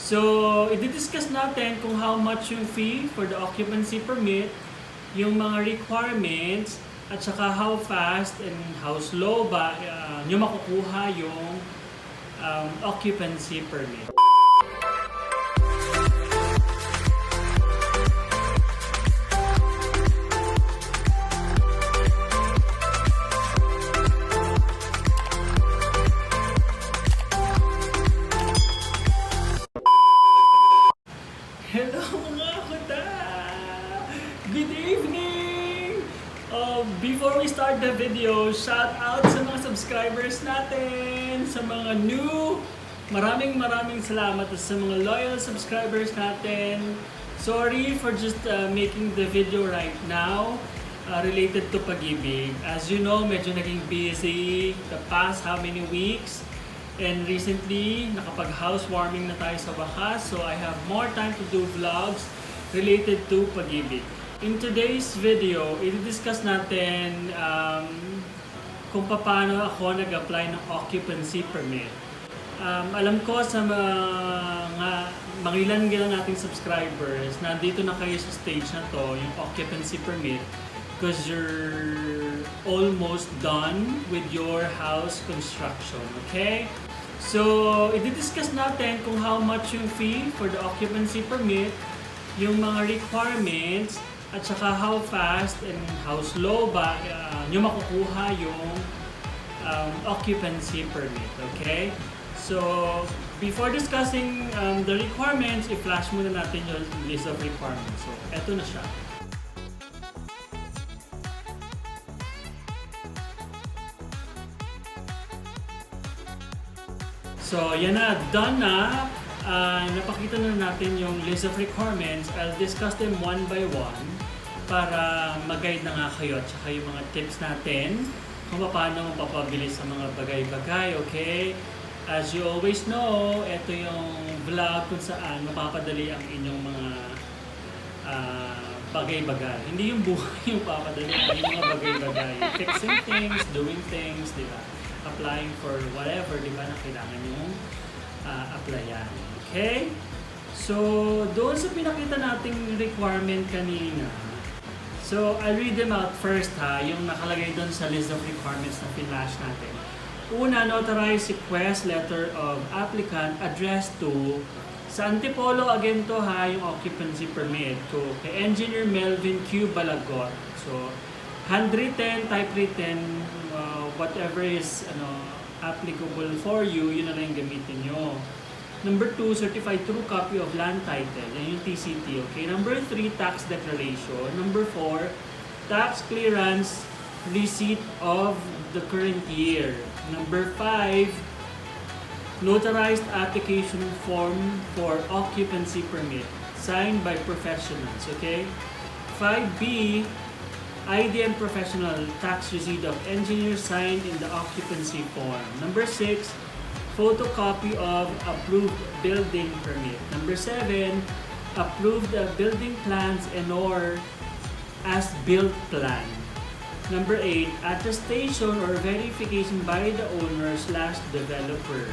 So, i-discuss natin kung how much yung fee for the occupancy permit, yung mga requirements, at saka how fast and how slow ba nyo makukuha yung occupancy permit. Hello mga kuta! Good evening! Before we start the video, shout out sa mga subscribers natin, sa mga new. Maraming salamat sa mga loyal subscribers natin. Sorry for just making the video right now related to Pag-ibig. As you know, medyo naging busy the past how many weeks. And recently, nakapag-housewarming na tayo sa wakas, so I have more time to do vlogs related to Pag-ibig. In today's video, i-discuss natin kung paano ako nag-apply ng occupancy permit. Alam ko sa mga ilan nating subscribers, nandito na kayo sa stage na to, yung occupancy permit, because you're almost done with your house construction, okay? So, i-discuss natin kung how much yung fee for the occupancy permit, yung mga requirements, at saka how fast and how slow ba nyo makukuha yung occupancy permit, okay? So, before discussing the requirements, i-flash muna natin yung list of requirements. So, eto na siya. So, yan na, done na. Napakita na natin yung list of requirements. I'll discuss them one by one para mag-guide na nga kayo at saka yung mga tips natin kung paano mapapabilis sa mga bagay-bagay, okay? As you always know, ito yung vlog kung saan mapapadali ang inyong mga bagay-bagay. Hindi yung buhay yung papadali, yung mga bagay-bagay. Fixing things, doing things, di ba? Applying for whatever, di ba, na kailangan yung applyan. Okay? So, doon sa pinakita nating requirement kanina, so, I'll read them out first ha, yung nakalagay doon sa list of requirements na flash natin. Una, notarized request letter of applicant addressed to, sa Antipolo again to ha, yung occupancy permit to kay Engineer Melvin Q. Balagot. So, handwritten, typewritten, whatever is applicable for you, yun na lang yung gamitin nyo. Number 2, certified true copy of land title, yan yung TCT, okay? Number 3, tax declaration. Number 4, tax clearance receipt of the current year. Number 5, notarized application form for occupancy permit, signed by professionals, okay? 5B, ID and professional tax receipt of engineer signed in the occupancy form. Number 6, photocopy of approved building permit. Number 7, approved building plans and or as-built plan. Number 8, attestation or verification by the owner/developer.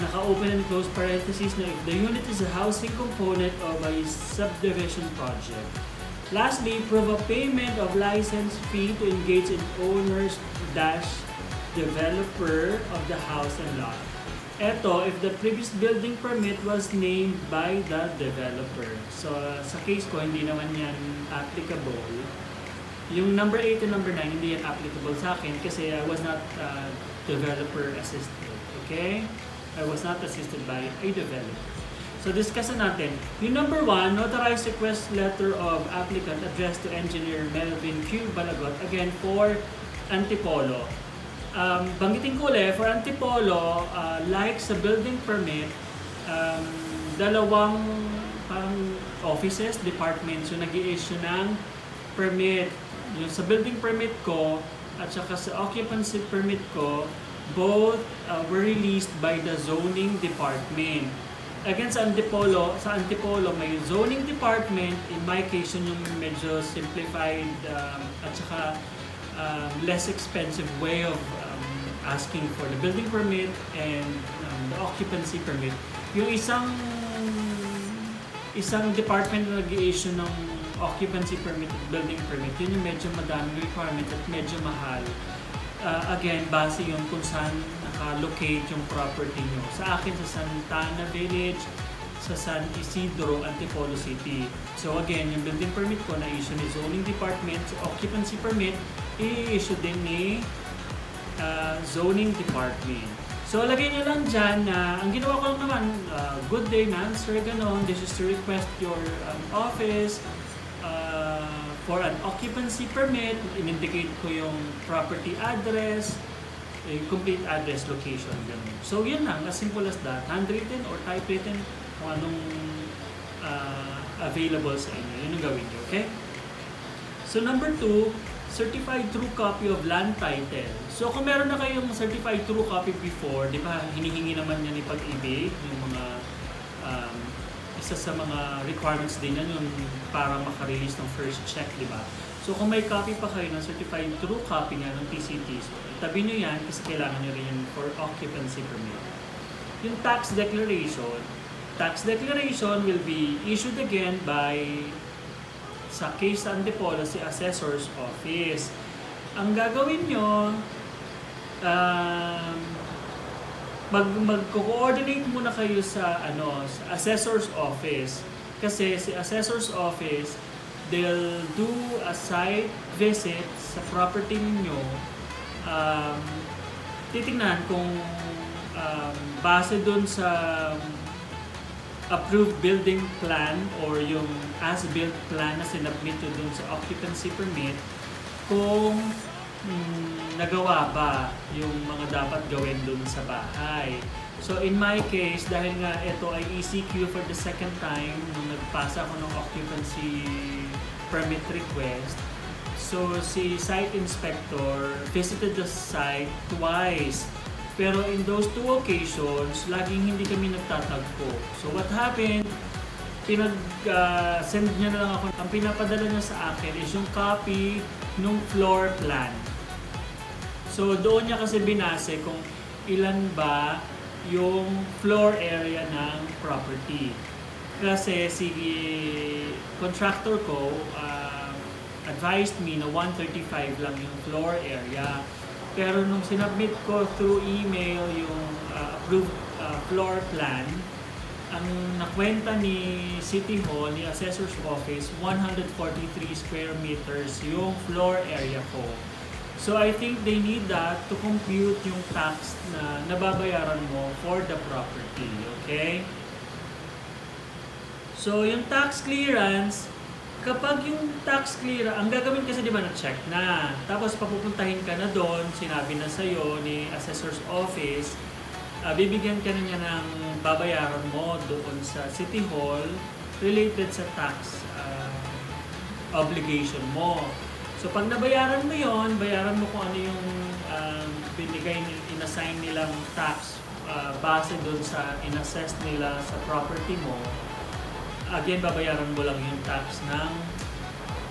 Naka-open and close parentheses na if the unit is a housing component of a subdivision project. Lastly, prove a payment of license fee to engage in owners/developer of the house and lot. Ito, if the previous building permit was named by the developer. So, sa case ko, hindi naman yan applicable. Yung number 8 and number 9, hindi yan applicable sa akin kasi I was not developer assisted. Okay? I was not assisted by a developer. So, discussan natin. Yung number 1, notarized request letter of applicant addressed to Engineer Melvin Q. Balagot, again, for Antipolo. Banggitin ko ulit, for Antipolo, like sa building permit, dalawang offices, departments, yung nag-i-issue ng permit. Yung sa building permit ko, at saka sa occupancy permit ko, both were released by the zoning department. Again, sa Antipolo, may zoning department. In my case, yun yung medyo simplified at saka less expensive way of asking for the building permit and the occupancy permit. Yung isang isang department na nag-i-issue ng occupancy permit at building permit, yun yung medyo madaming requirement at medyo mahal. Again, base yun kung saan nakalocate yung property nyo. Sa akin, sa Santa Ana Village, sa San Isidro, Antipolo City. So again, yung building permit ko na-issue ni zoning department, so occupancy permit, i-issue din ni zoning department. So lagay nyo lang dyan na, ang ginawa ko lang naman, good day ma'am, sir, ganon, this is to request your office for an occupancy permit, in-indicate ko yung property address, complete address, location, gano'n. So yun lang, as simple as that, handwritten or typewritten, kung anong available sa inyo, yun yung gawin nyo, okay? So number 2, certified true copy of land title. So kung meron na kayong certified true copy before, di ba, hinihingi naman yan ni Pag-ibig, yung mga isa sa mga requirements din yan yung para makarelease ng first check, di ba? So kung may copy pa kayo ng certified true copy nga ng TCT, so itabi nyo yan kasi kailangan nyo rin yun for occupancy permit. Yung tax declaration will be issued again by sa case sa Antipolo, si Assessor's Office. Ang gagawin nyo, mag-coordinate muna kayo sa sa Assessor's Office kasi si Assessor's Office, they'll do a site visit sa property niyo. Titingnan kung base dun sa approved building plan or yung as-built plan na sinubmit nyo dun sa occupancy permit, kung nagawa ba yung mga dapat gawin dun sa bahay. So in my case, dahil nga ito ay ECQ for the second time nung nagpasa ako ng occupancy permit request, so si site inspector visited the site twice. Pero in those 2 occasions, laging hindi kami nagtatagpo. So what happened, send niya na lang ako. Ang pinapadala niya sa akin is yung copy ng floor plan. So doon niya kasi binase kung ilan ba yung floor area ng property. Kasi si contractor ko advised me na 135 lang yung floor area. Pero nung sinubmit ko through email yung approved floor plan, ang nakwenta ni City Hall, ni Assessor's Office, 143 square meters yung floor area ko. So I think they need that to compute yung tax na nababayaran mo for the property, okay? So yung tax clearance, kapag yung tax clearance, ang gagawin kasi di ba na-check na, tapos papupuntahin ka na doon, sinabi na sa'yo ni Assessor's Office, bibigyan ka na niya ng babayaran mo doon sa City Hall related sa tax obligation mo. So pag nabayaran mo yon, bayaran mo kung ano yung binigay, inassign nilang tax base doon sa inassess nila sa property mo. Again, babayaran mo lang yung tax ng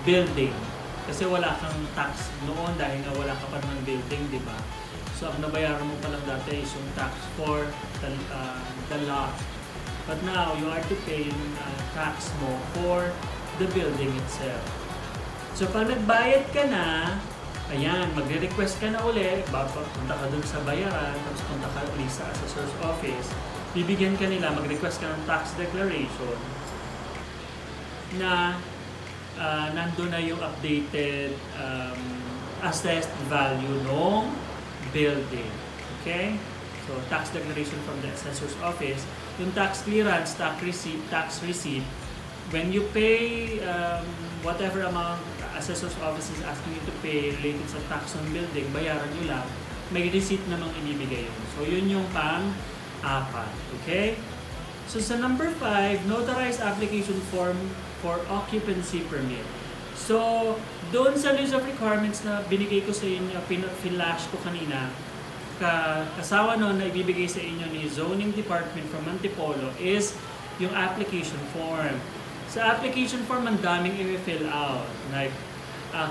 building. Kasi wala kang tax noon dahil nga wala ka pa ng building, di ba? So ang nabayaran mo pa lang dati is yung tax for the lot. But now, you are to pay yung tax mo for the building itself. So pag nagbayad ka na, ayan, magre-request ka na uli, punta ka dun sa bayaran, tapos punta ka ulit sa Assessor's Office, bibigyan ka nila, mag-request ka ng tax declaration na nandun na yung updated assessed value ng building. Okay? So, tax declaration from the Assessor's Office. Yung tax clearance, tax receipt, when you pay whatever amount Assessor's Office is asking you to pay related sa tax ng building, bayaran nyo lang, may receipt namang inibigay yun. So, yun yung pang-apat. Okay? So, sa number 5, notarized application form for occupancy permit. So, doon sa list of requirements na binigay ko sa inyo, flash ko kanina, kasawa nun na ibibigay sa inyo ni Zoning Department from Antipolo is yung application form. Sa application form, ang daming i-fill out. Like,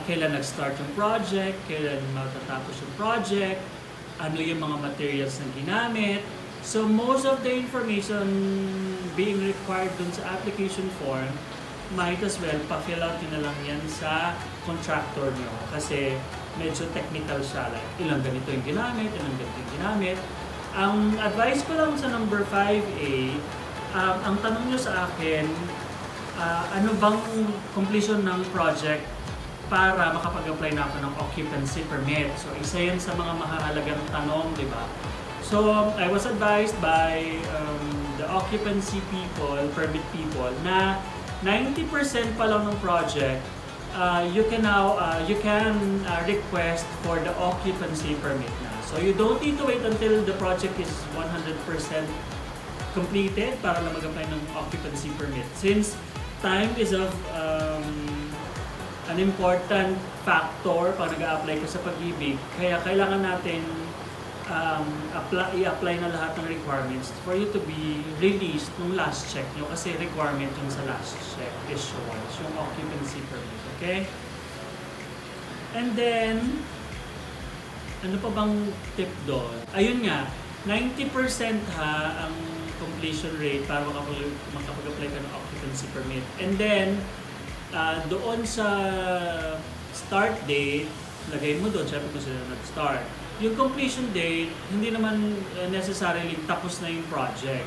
kailan nag-start yung project, kailan matatapos yung project, ano yung mga materials na ginamit, So most of the information being required dun sa application form, might as well pa-fill out nyo na lang yan sa contractor nyo. Kasi medyo technical siya. Like, ilang ganito yung ginamit, ilang ganito yung ginamit. Ang advice ko lang sa number 5A, ang tanong nyo sa akin, ano bang completion ng project para makapag-apply na ako ng occupancy permit. So, isa yan sa mga mahalagang tanong, di ba? So, I was advised by the occupancy people, permit people, na 90% pa lang ng project, you can request for the occupancy permit na. So, you don't need to wait until the project is 100% completed para lang mag-apply ng occupancy permit. Since time is of an important factor pag nag-a-apply ka sa Pag-ibig, kaya kailangan natin i-apply na lahat ng requirements for you to be released nung last check nyo, kasi requirement yung sa last check issuance, yung occupancy permit, okay? And then, ano pa bang tip doon? Ayun nga, 90% ha ang completion rate para makapag-apply ka ng occupancy permit. And then, doon sa start date, lagay mo doon, syempre kung sila nag-start. Yung completion date, hindi naman necessarily tapos na yung project.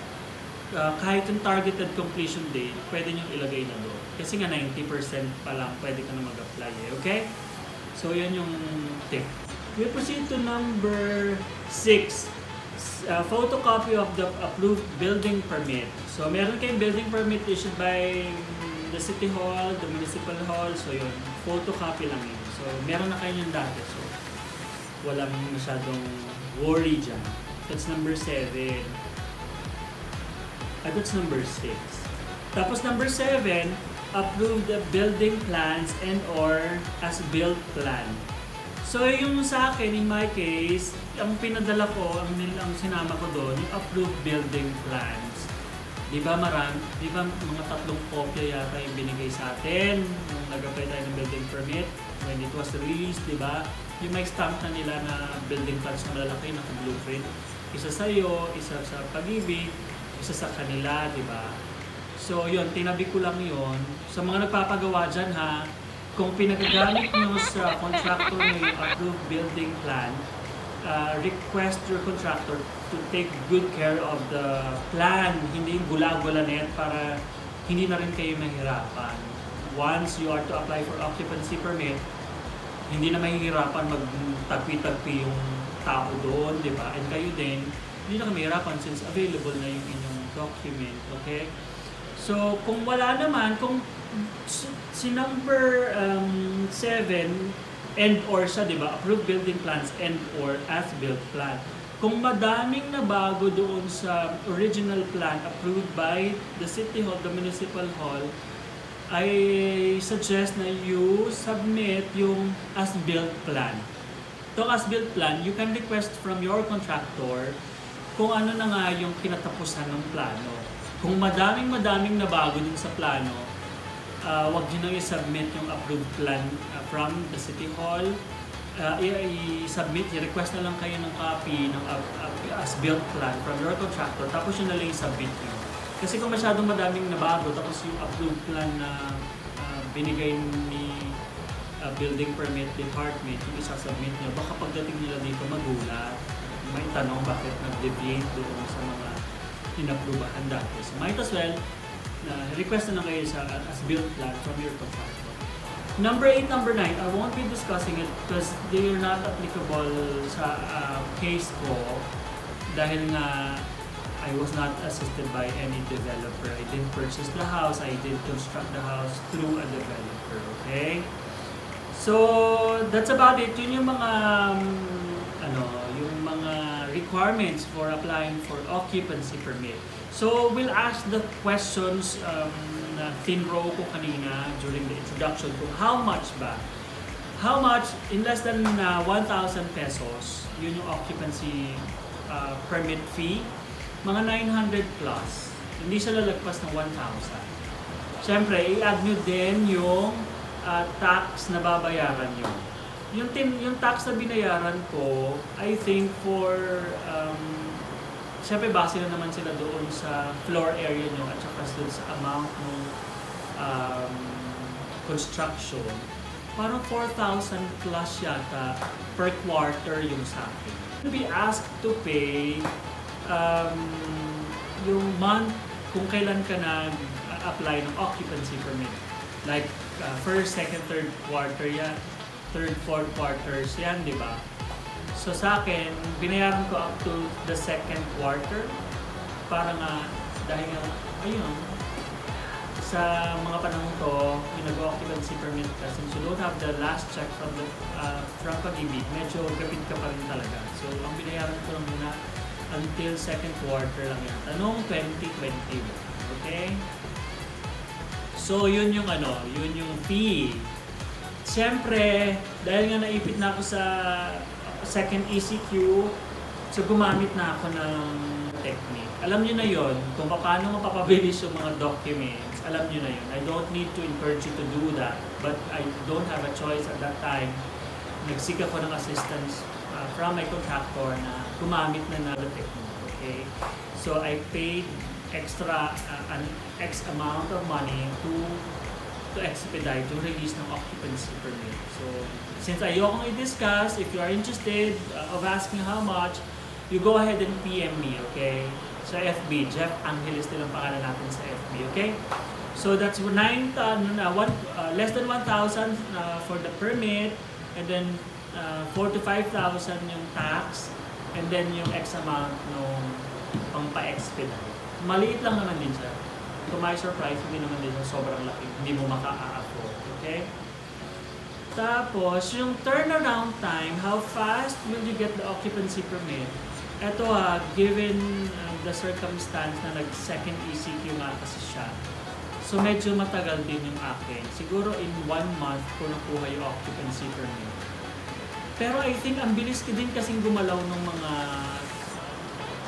Kahit yung targeted completion date, pwede nyo ilagay na doon. Kasi nga 90% pa lang pwede ka na mag-apply. Okay? So, yan yung tip. We proceed to number 6. Photocopy of the approved building permit. So, meron kayong building permit issued by the City Hall, the Municipal Hall. So, yun. Photocopy lang yun. So, meron na kayo yung dati. So, walang masyadong worry dyan. That's number 7. That's number 6. Tapos number 7, approve the building plans and or as-built plan. So yung sa akin, in my case, ang pinadala ko, ang sinama ko doon, yung approved building plans. Di ba mga 3 kopya yata yung binigay sa atin nung nag-apply tayo ng building permit when it was released, di ba? Yung may stamp na nila na building plans na malalaki, naka-blueprint. Isa sa iyo, isa sa Pag-ibig, isa sa kanila, di ba? So yun, tinabi ko lang yun. Sa mga nagpapagawa dyan ha, kung pinagagamit nyo sa contractor nyo yung approved building plan, request your contractor to take good care of the plan, hindi yung gula-gulanet para hindi na rin kayo mahirapan. Once you are to apply for occupancy permit, hindi na mahihirapan magtagpi-tagpi yung tao doon, di ba? And kayo din, hindi na mahihirapan since available na yung inyong document, okay? So, kung wala naman, kung si number 7 and or siya, di ba? Approved building plans and or as-built plan. Kung madaming na bago doon sa original plan approved by the City Hall, the Municipal Hall, I suggest na you submit yung as-built plan. Itong as-built plan, you can request from your contractor kung ano na nga yung kinatapusan ng plano. Kung madaming na bago din sa plano, wag nyo nang i-submit yung approved plan from the City Hall. I-submit, i-request na lang kayo ng copy ng as-built plan from your contractor, tapos yun na lang i-submit nyo. Kasi kung masyadong madaming nabago, tapos yung approved plan na binigay ni building permit department, yung isasubmit nyo, baka pagdating nila dito magulat. May tanong bakit nag-deviate doon sa mga inaprubahan dati. So might as well, request na lang kayo sa as-built plan from your contractor. Number 8, number 9, I won't be discussing it because they are not applicable sa case ko dahil nga I was not assisted by any developer. I didn't purchase the house. I did construct the house through a developer. Okay? So, that's about it. Yun yung mga, yung mga requirements for applying for occupancy permit. So, we'll ask the questions na tinrow ko kanina during the introduction ko. How much ba? How much? In less than 1,000 pesos, yun yung occupancy permit fee. Mga 900 plus, hindi siya lalagpas ng 1,000. Siyempre, i-add nyo din yung tax na babayaran nyo. Yung tax na binayaran ko, I think for syempre base na naman sila doon sa floor area nyo at saka doon sa amount ng construction. Parang 4,000 plus yata per quarter yung sa akin. To be asked to pay yung month kung kailan ka nag-apply ng occupancy permit. Like first, second, third quarter yan. Third, fourth quarters yan, di ba? So sa akin, binayaran ko up to the second quarter para nga, dahil nga, ayun, sa mga panahon to, yung nag-occupancy permit ka, since you don't have the last check from Pag-ibig, medyo gapit ka pa rin talaga. So ang binayaran ko lang muna until second quarter lang yan. Tanong 2021. Okay? So yun yung yun yung fee. Siyempre, dahil nga naipit na ako sa second ECQ, so gumamit na ako ng technique. Alam nyo na yon kung paano mapapabilis yung mga documents. Alam nyo na yun. I don't need to encourage you to do that, but I don't have a choice at that time. Nagsik ako ng assistance from my contractor na gumamit na the technique. Okay? So I paid extra an X amount of money to expedite yung release ng occupancy permit. So, since ayokong i-discuss, if you are interested of asking how much, you go ahead and PM me, okay? Sa FB, Jeff Angeles din ang pangalan natin sa FB, okay? So, that's less than 1,000 for the permit, and then 4,000 to 5,000 yung tax, and then yung X amount nung pang pa-expedite. Maliit lang naman din siya. To my surprise, hindi naman din sobrang laki. Hindi mo maka-afford. Okay? Tapos, yung turnaround time, how fast will you get the occupancy permit? Ito given the circumstance na nag-second ECQ nga kasi siya. So, medyo matagal din yung akin. Siguro in 1 month ko nakuha yung occupancy permit. Pero I think ang bilis din kasing gumalaw ng mga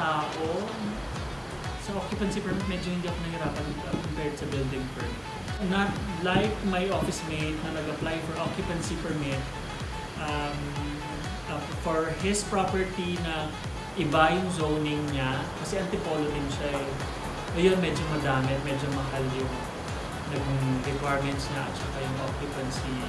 tao. Sa occupancy permit, medyo hindi ako nahirapan compared sa building permit. Not like my office mate na nag-apply for occupancy permit for his property na iba yung zoning niya kasi antipolo din siya eh. Ayun, medyo madami, medyo mahal yung requirements niya at saka yung occupancy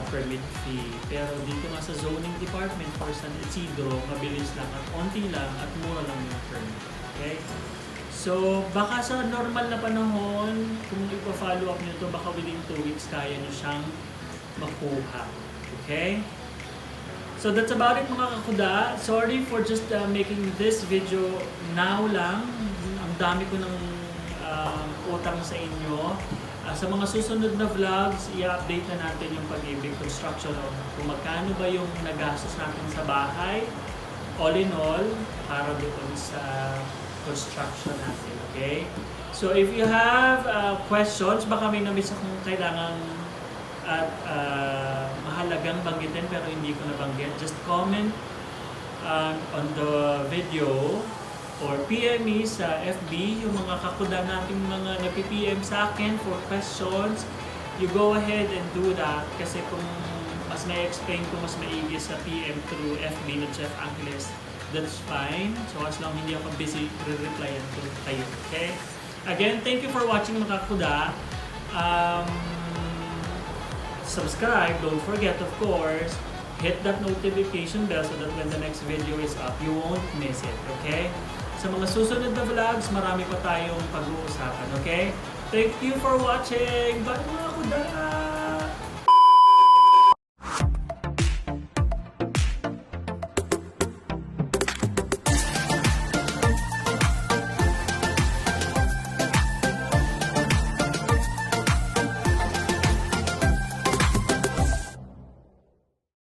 permit fee. Pero dito nga sa zoning department for San Isidro, mabilis lang at onti lang at mura lang yung permit. Okay? So, baka sa normal na panahon, kung ipa-follow up nyo ito, baka within 2 weeks kaya nyo siyang makuha. Okay? So, that's about it mga kakuda. Sorry for just making this video now lang. Ang dami ko ng utang sa inyo. Sa mga susunod na vlogs, i-update na natin yung Pag-ibig Construction kung magkano ba yung nagastos natin sa bahay. All in all, para doon sa construction natin, okay? So if you have questions, baka may na-miss akong kailangan at mahalagang banggitin pero hindi ko nabanggit, just comment on the video or PM me sa FB, yung mga kakuda nating mga nag-PM sa akin for questions. You go ahead and do that kasi kung mas may explain ko mas maigi sa PM through FB na Jeff Angeles, that's fine. So as long hindi ako busy, re-replyan ko kayo. Okay? Again, thank you for watching mga kuda. Subscribe, don't forget of course. Hit that notification bell so that when the next video is up, you won't miss it. Okay? Sa mga susunod na vlogs, marami pa tayong pag-uusapan. Okay? Thank you for watching. Bye mga kuda!